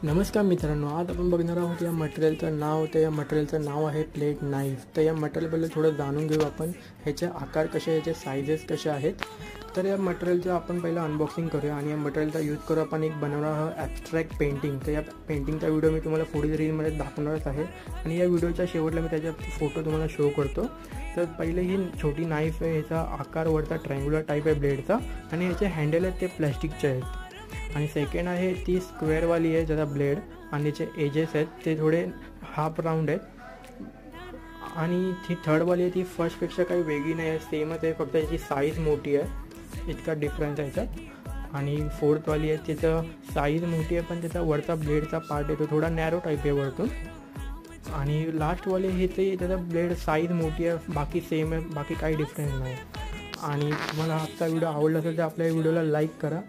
नमस्कार मित्रांनो, आज आपण बघणार आहोत या मटेरियलचं नाव. तर या मटेरियलचं नाव आहे प्लेट नाईफ. तर या मटेरियलबद्दल थोडं जाणून घेऊ आपण. ह्याचे आकार कसे, ह्याचे सायझेस कसे आहेत. तर या मटेरियलचं आपण पहिलं अनबॉक्सिंग करूया आणि या मटेरियलचा यूज करू आपण एक बनवणार आहोत ॲब्स्ट्रॅक्ट पेंटिंग. तर या पेंटिंगचा व्हिडिओ मी तुम्हाला पुढील रीलमध्ये दाखवणारच आहे आणि या व्हिडिओच्या शेवटला मी त्याचा फोटो तुम्हाला शो करतो. तर पहिले ही छोटी नाईफ आहे, ह्याचा आकार वरचा ट्रायंग्युलर टाईप आहे ब्लेडचा आणि ह्याचे हँडल आहेत ते प्लॅस्टिकचे आहेत. आणि सेकंड आहे ती स्क्वेअरवाली आहे ज्याचा ब्लेड आणि त्याचे एजेस आहेत ते थोडे हाफ राऊंड आहेत. आणि ती थर्डवाली आहे ती फर्स्टपेक्षा काही वेगळी नाही आहे, सेमच आहे, फक्त त्याची साईज मोठी आहे, इतका डिफरन्स आहे याच्यात. आणि फोर्थवाली आहे त्याचं साईज मोठी आहे पण त्याचा वरचा ब्लेडचा पार्ट आहे तो थोडा नॅरो टाईप आहे वरतून. आणि लास्टवाले हे ते त्याचा ब्लेड साईज मोठी आहे, बाकी सेम आहे, बाकी काही डिफरन्स नाही. आणि तुम्हाला आजचा व्हिडिओ आवडला असेल तर आपल्या व्हिडिओला लाईक करा.